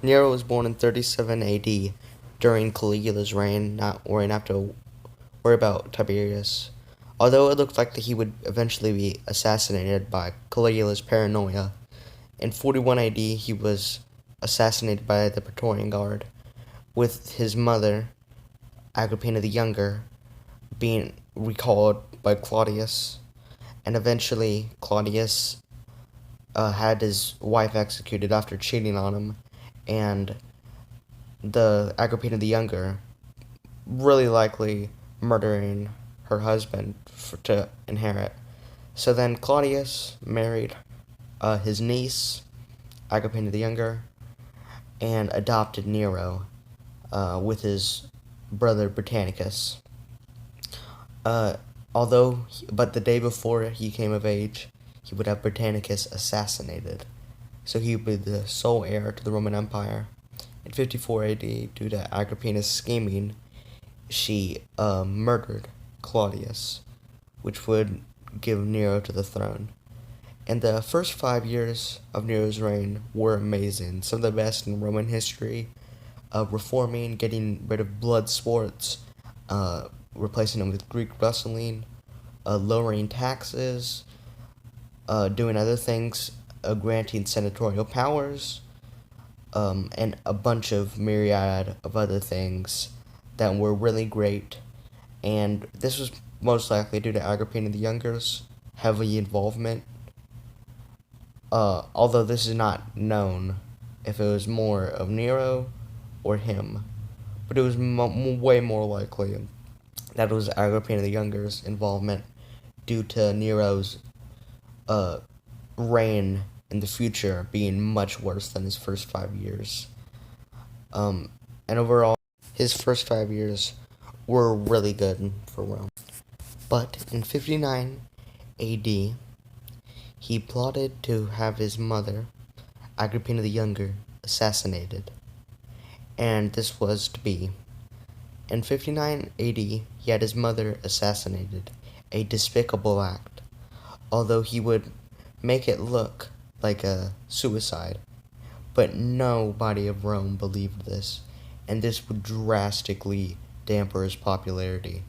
Nero was born in 37 AD during Caligula's reign, not worrying after worry about Tiberius. Although it looked like that he would eventually be assassinated by Caligula's paranoia, in 41 AD he was assassinated by the Praetorian Guard, with his mother, Agrippina the Younger, being recalled by Claudius, and eventually Claudius had his wife executed after cheating on him, and the Agrippina the Younger really likely murdering her husband to inherit. So then Claudius married his niece, Agrippina the Younger, and adopted Nero with his brother Britannicus. Uh, but the day before he came of age, he would have Britannicus assassinated. So he would be the sole heir to the Roman Empire. In 54 AD, due to Agrippina's scheming, she murdered Claudius, which would give Nero to the throne. And the first 5 years of Nero's reign were amazing, some of the best in Roman history. Reforming, getting rid of blood sports, replacing them with Greek wrestling, lowering taxes, doing other things, granting senatorial powers, and a bunch of myriad of other things that were really great. And this was most likely due to Agrippina the Younger's heavy involvement. Although this is not known if it was more of Nero or him, but it was way more likely that it was Agrippina the Younger's involvement due to Nero's reign in the future being much worse than his first 5 years. And overall, his first 5 years were really good for Rome. But in 59 AD, he plotted to have his mother, Agrippina the Younger, assassinated. And this was to be. In 59 AD, he had his mother assassinated, a despicable act, although he would make it look like a suicide. But nobody of Rome believed this, and this would drastically dampen his popularity,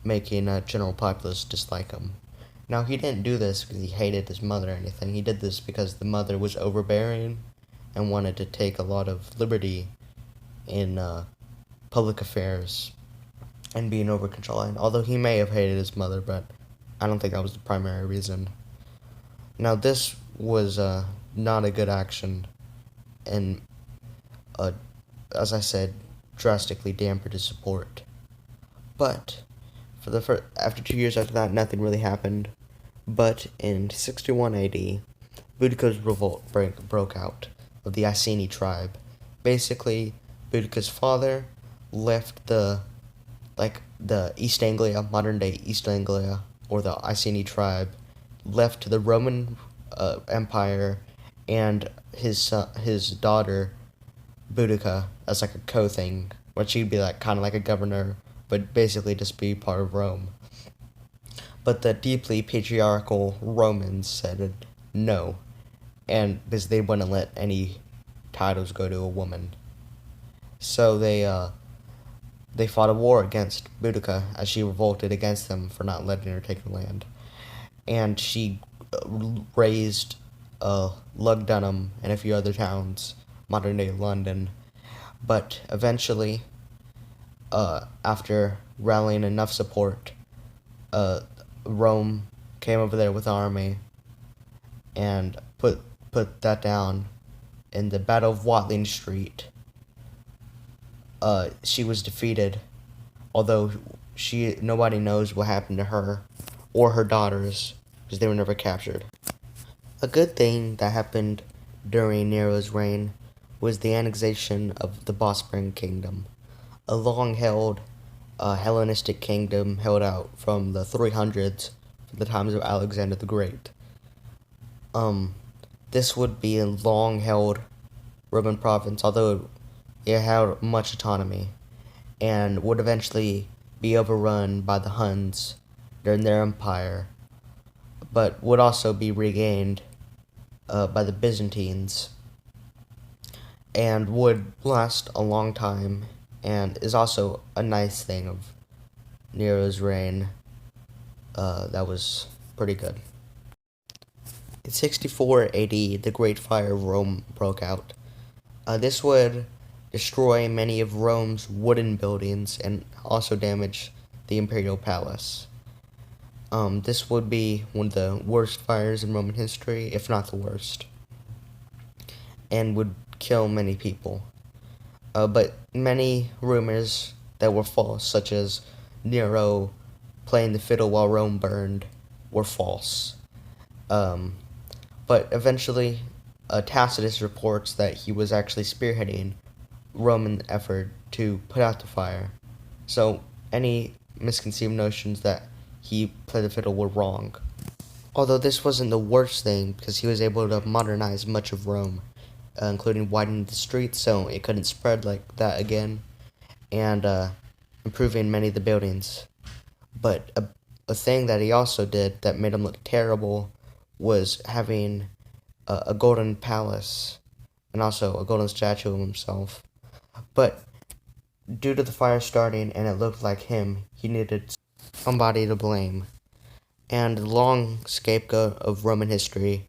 making a general populace dislike him. Now, he didn't do this because he hated his mother or anything. He did this because the mother was overbearing and wanted to take a lot of liberty in public affairs and being over controlling. Although he may have hated his mother, but I don't think that was the primary reason. Now, this was not a good action, and as I said, drastically dampened his support. But after 2 years after that, nothing really happened. But in 61 AD, Boudicca's revolt broke out of the Iceni tribe. Basically, Boudicca's father left the East Anglia, modern day East Anglia, or the Iceni tribe, left to the Roman Empire, and his daughter Boudica as like a co-thing, where she'd be like kind of like a governor, but basically just be part of Rome. But the deeply patriarchal Romans said no, and because they wouldn't let any titles go to a woman. So they fought a war against Boudica as she revolted against them for not letting her take the land. And she raised Lugdunum and a few other towns, modern day London. But eventually, after rallying enough support, Rome came over there with an army and put that down in the Battle of Watling Street. She was defeated, although nobody knows what happened to her or her daughters because they were never captured. A good thing that happened during Nero's reign was the annexation of the Bosporan Kingdom, a long-held Hellenistic kingdom held out from the 300s, from the times of Alexander the Great. This would be a long-held Roman province, although it had much autonomy, and would eventually be overrun by the Huns during their empire, but would also be regained by the Byzantines. and would last a long time, and is also a nice thing of Nero's reign. That was pretty good. In 64 AD, the Great Fire of Rome broke out. This would destroy many of Rome's wooden buildings and also damage the imperial palace. This would be one of the worst fires in Roman history, if not the worst, and would kill many people. But many rumors that were false, such as Nero playing the fiddle while Rome burned, were false. But eventually, Tacitus reports that he was actually spearheading Roman effort to put out the fire. So any misconceived notions that he played the fiddle were wrong. Although this wasn't the worst thing, because he was able to modernize much of Rome, including widening the streets so it couldn't spread like that again, and improving many of the buildings. But a thing that he also did that made him look terrible was having a golden palace and also a golden statue of himself. But due to the fire starting and it looked like him, he needed somebody to blame. And the long scapegoat of Roman history,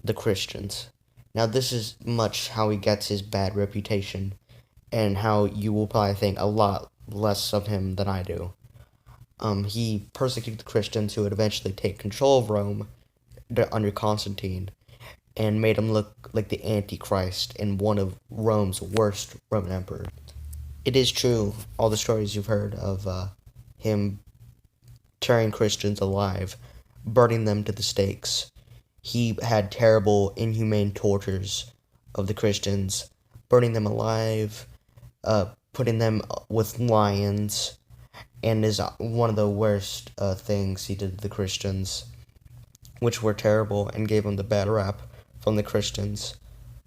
the Christians. Now this is much how he gets his bad reputation, and how you will probably think a lot less of him than I do. He persecuted the Christians who would eventually take control of Rome under Constantine, and made him look like the Antichrist and one of Rome's worst Roman emperors. It is true, all the stories you've heard of him tearing Christians alive, burning them to the stakes. He had terrible, inhumane tortures of the Christians, burning them alive, putting them with lions, and is one of the worst things he did to the Christians, which were terrible and gave him the bad rap from the Christians,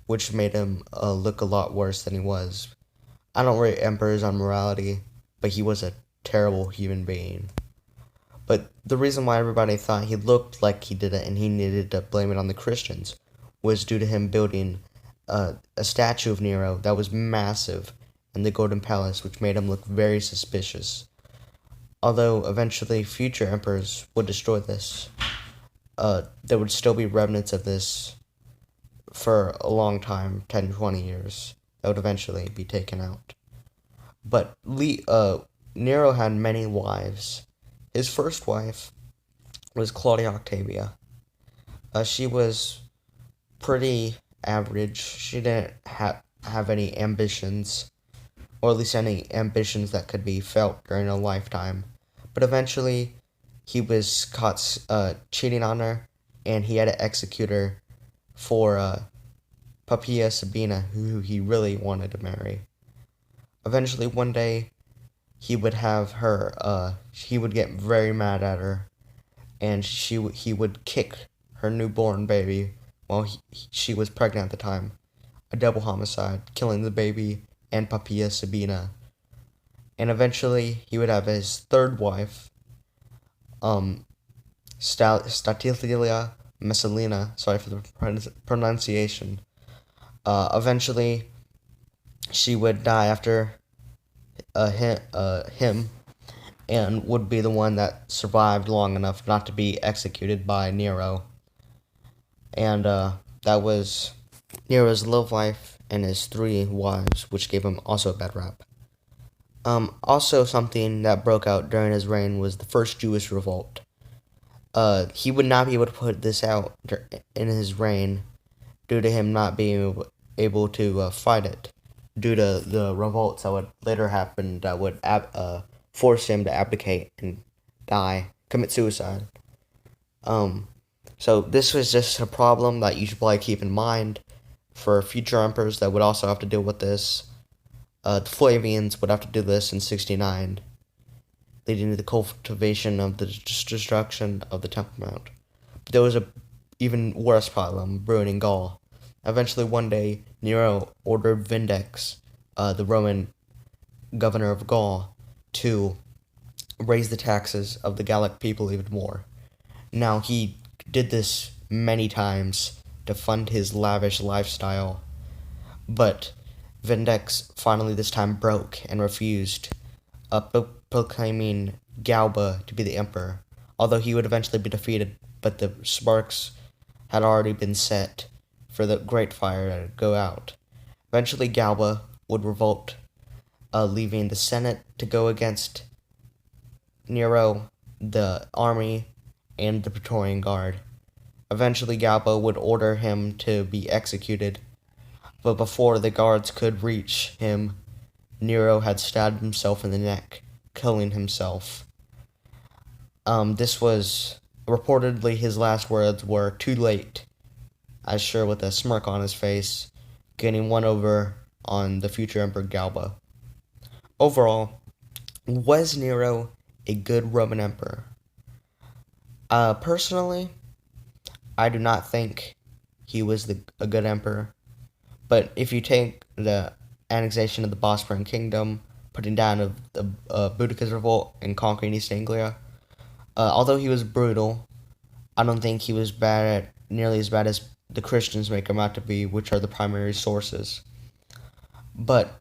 which made him look a lot worse than he was. I don't rate emperors on morality, but he was a terrible human being. But the reason why everybody thought he looked like he did it and he needed to blame it on the Christians was due to him building a statue of Nero that was massive in the Golden Palace, which made him look very suspicious. Although eventually future emperors would destroy this, there would still be remnants of this for a long time, 10, 20 years, that would eventually be taken out. But Nero had many wives. His first wife was Claudia Octavia. She was pretty average. She didn't have any ambitions, or at least any ambitions that could be felt during a lifetime. But eventually, he was caught cheating on her, and he had to execute her for Poppaea Sabina, who he really wanted to marry. Eventually, one day, he would have her, he would get very mad at her, and he would kick her newborn baby while she was pregnant at the time. A double homicide, killing the baby and Poppaea Sabina. And eventually, he would have his third wife, Statilia Messalina, sorry for the pronunciation. Eventually, she would die after him, and would be the one that survived long enough not to be executed by Nero. And that was Nero's love life and his 3 wives, which gave him also a bad rap. Also something that broke out during his reign was the first Jewish revolt. He would not be able to put this out in his reign due to him not being able to fight it, due to the revolts that would later happen that would force him to abdicate and die, commit suicide. So this was just a problem that you should probably keep in mind for future emperors that would also have to deal with this. The Flavians would have to do this in 69, leading to the cultivation of the destruction of the Temple Mount. But there was a even worse problem brewing in Gaul. Eventually, one day, Nero ordered Vindex, the Roman governor of Gaul, to raise the taxes of the Gallic people even more. Now, he did this many times to fund his lavish lifestyle, but Vindex finally this time broke and refused, proclaiming Galba to be the emperor, although he would eventually be defeated, but the sparks had already been set for the Great Fire to go out. Eventually Galba would revolt, leaving the Senate to go against Nero, the army, and the Praetorian Guard. Eventually Galba would order him to be executed, but before the guards could reach him, Nero had stabbed himself in the neck, killing himself. This was reportedly his last words were "too late," as sure with a smirk on his face, getting one over on the future Emperor Galba. Overall, was Nero a good Roman emperor? Personally, I do not think he was a good emperor. But if you take the annexation of the Bosporan Kingdom, putting down of the Boudicca's revolt, and conquering East Anglia, although he was brutal, I don't think he was nearly as bad as the Christians make him out to be, which are the primary sources. But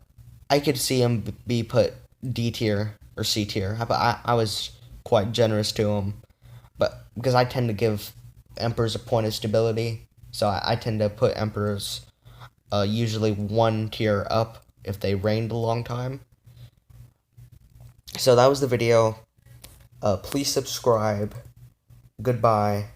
I could see him be put D tier or C tier. But I was quite generous to him, but because I tend to give emperors a point of stability, so I tend to put emperors usually one tier up if they reigned a long time. So that was the video. Please subscribe. Goodbye.